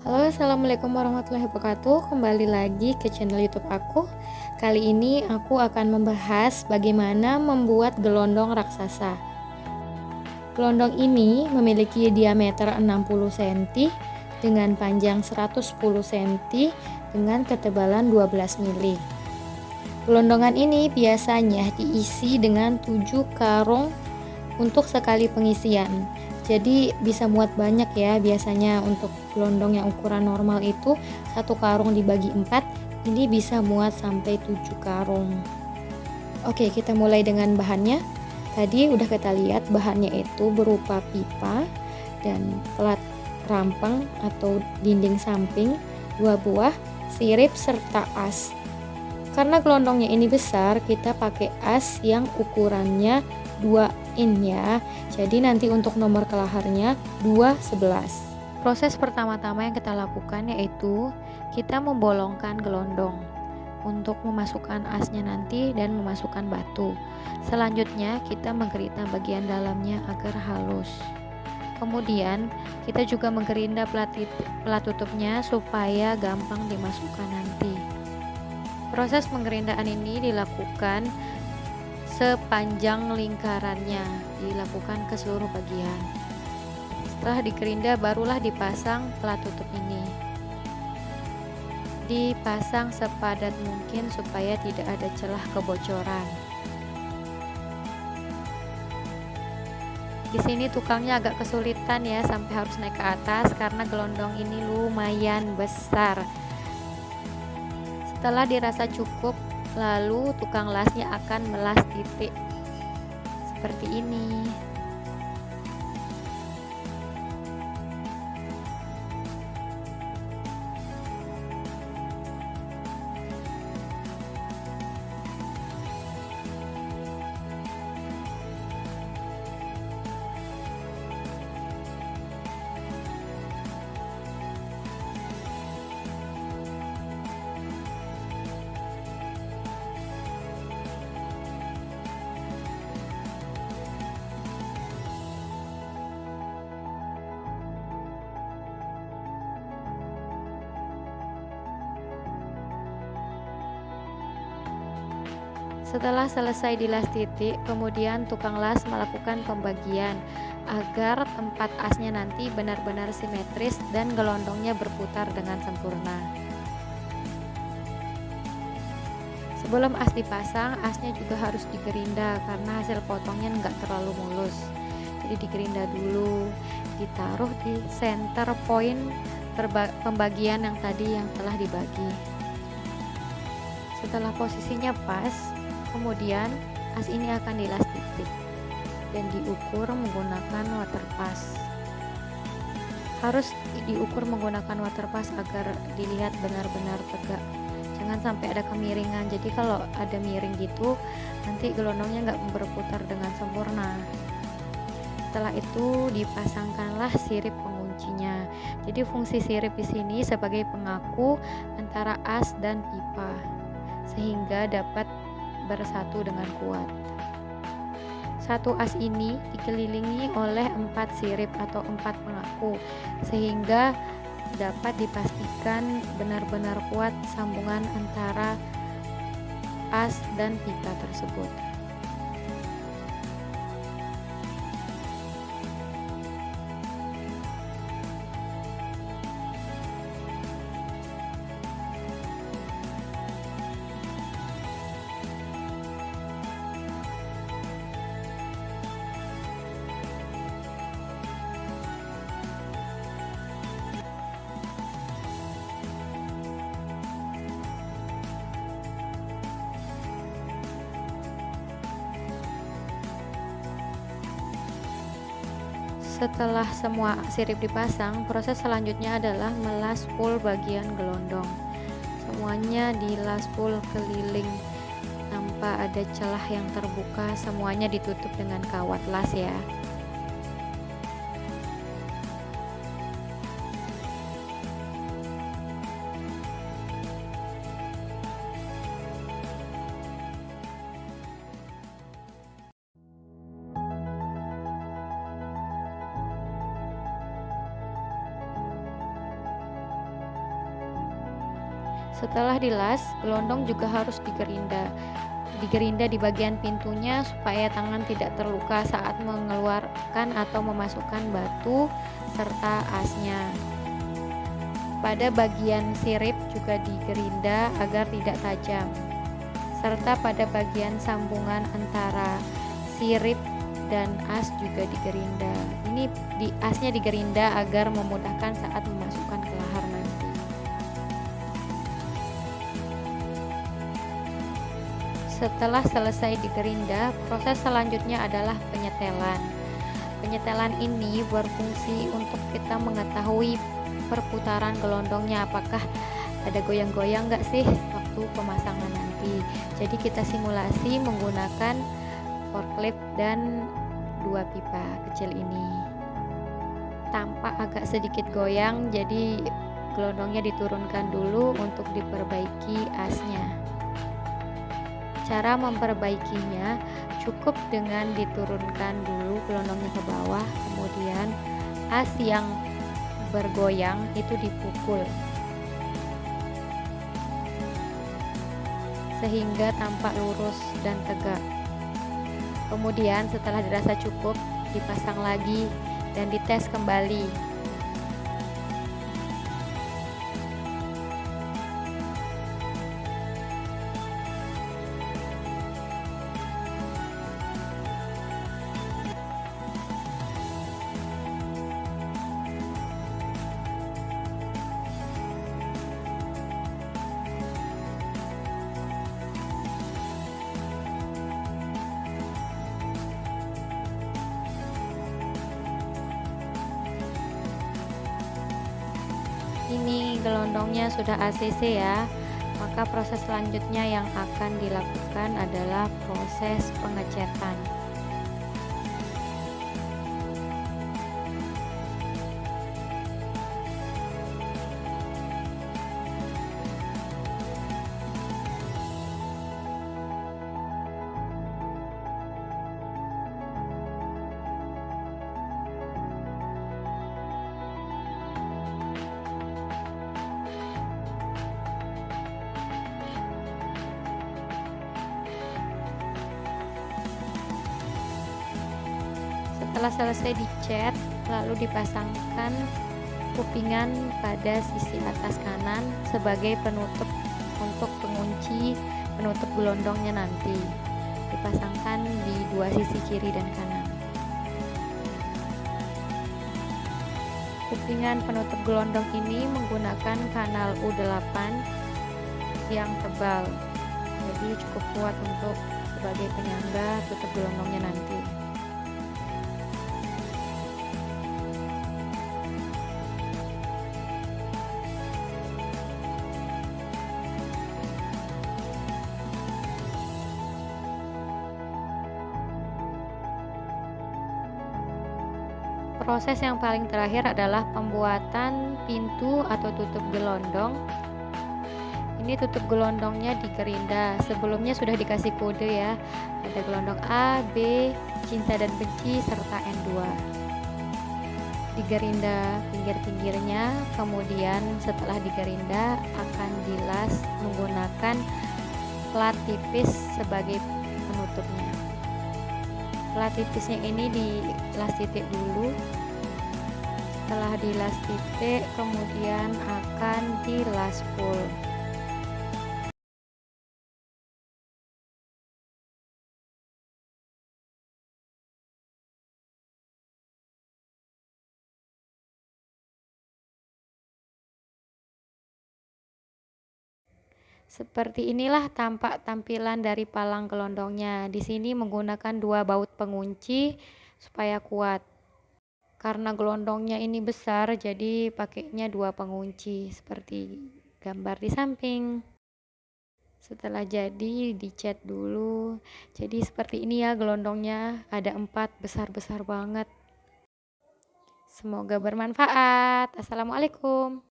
Halo, assalamualaikum warahmatullahi wabarakatuh. Kembali lagi ke channel YouTube aku. Kali ini aku akan membahas bagaimana membuat gelondong raksasa. Gelondong ini memiliki diameter 60 cm dengan panjang 110 cm dengan ketebalan 12 mili. Gelondongan ini biasanya diisi dengan 7 karung untuk sekali pengisian. Jadi bisa muat banyak ya. Biasanya untuk gelondong yang ukuran normal itu satu karung dibagi 4, ini bisa muat sampai 7 karung. Oke, kita mulai dengan bahannya. Tadi udah kita lihat bahannya itu berupa pipa dan plat ramping atau dinding samping, 2 buah, sirip serta as. Karena gelondongnya ini besar, kita pakai as yang ukurannya 2 in ya. Jadi nanti untuk nomor kelaharnya 211. Proses pertama-tama yang kita lakukan yaitu kita membolongkan gelondong untuk memasukkan asnya nanti dan memasukkan batu. Selanjutnya kita menggerinda bagian dalamnya agar halus. Kemudian kita juga menggerinda plat tutupnya supaya gampang dimasukkan nanti. Proses penggerindaan ini dilakukan sepanjang lingkarannya, dilakukan ke seluruh bagian. Setelah digerinda barulah dipasang plat tutup ini. Dipasang sepadat mungkin supaya tidak ada celah kebocoran. Di sini tukangnya agak kesulitan ya, sampai harus naik ke atas karena gelondong ini lumayan besar. Setelah dirasa cukup, lalu tukang lasnya akan melas titik seperti ini. Setelah selesai dilas titik, kemudian tukang las melakukan pembagian agar tempat asnya nanti benar-benar simetris dan gelondongnya berputar dengan sempurna. Sebelum as dipasang, asnya juga harus digerinda karena hasil potongnya nggak terlalu mulus. Jadi digerinda dulu, ditaruh di center point pembagian yang tadi yang telah dibagi. Setelah posisinya pas, kemudian as ini akan dilas titik dan diukur menggunakan waterpass. Harus diukur menggunakan waterpass agar dilihat benar-benar tegak. Jangan sampai ada kemiringan. Jadi kalau ada miring gitu, nanti gelondongnya nggak berputar dengan sempurna. Setelah itu dipasangkanlah sirip penguncinya. Jadi fungsi sirip di sini sebagai pengaku antara as dan pipa, sehingga dapat bersatu dengan kuat. Satu as ini dikelilingi oleh 4 sirip atau 4 pengaku sehingga dapat dipastikan benar-benar kuat sambungan antara as dan pipa tersebut. Setelah semua sirip dipasang, proses selanjutnya adalah melas full bagian gelondong. Semuanya dilas full keliling tanpa ada celah yang terbuka, semuanya ditutup dengan kawat las ya. Setelah dilas, gelondong juga harus digerinda. Digerinda di bagian pintunya supaya tangan tidak terluka saat mengeluarkan atau memasukkan batu serta asnya. Pada bagian sirip juga digerinda agar tidak tajam, serta pada bagian sambungan antara sirip dan as juga digerinda. Ini asnya digerinda agar memudahkan saat memasukkan ke lahar nanti. Setelah selesai digerinda, proses selanjutnya adalah penyetelan. Penyetelan ini berfungsi untuk kita mengetahui perputaran gelondongnya, apakah ada goyang-goyang nggak sih waktu pemasangan nanti. Jadi kita simulasi menggunakan forklift dan dua pipa kecil ini. Tampak agak sedikit goyang, jadi gelondongnya diturunkan dulu untuk diperbaiki asnya. Cara memperbaikinya cukup dengan diturunkan dulu gelondongnya ke bawah, kemudian as yang bergoyang itu dipukul sehingga tampak lurus dan tegak. Kemudian setelah dirasa cukup, dipasang lagi dan dites kembali. Ini gelondongnya sudah ACC ya, maka proses selanjutnya yang akan dilakukan adalah proses pengecetan. Setelah selesai dicat, lalu dipasangkan kupingan pada sisi atas kanan sebagai penutup untuk pengunci penutup gelondongnya nanti. Dipasangkan di dua sisi kiri dan kanan. Kupingan penutup gelondong ini menggunakan kanal U8 yang tebal, jadi cukup kuat untuk sebagai penyangga tutup gelondongnya nanti. Proses yang paling terakhir adalah pembuatan pintu atau tutup gelondong. Ini tutup gelondongnya digerinda. Sebelumnya sudah dikasih kode ya. Ada gelondong A, B, cinta dan benci, serta N2. Digerinda pinggir-pinggirnya, kemudian setelah digerinda akan dilas menggunakan plat tipis sebagai penutupnya. Plat tipisnya ini dilas titik dulu. Setelah dilas titik, kemudian akan dilas full. Seperti inilah tampak tampilan dari palang gelondongnya. Di sini menggunakan dua baut pengunci supaya kuat. Karena gelondongnya ini besar, jadi pakainya dua pengunci seperti gambar di samping. Setelah jadi, dicat dulu. Jadi seperti ini ya gelondongnya, ada 4, besar-besar banget. Semoga bermanfaat. Assalamualaikum.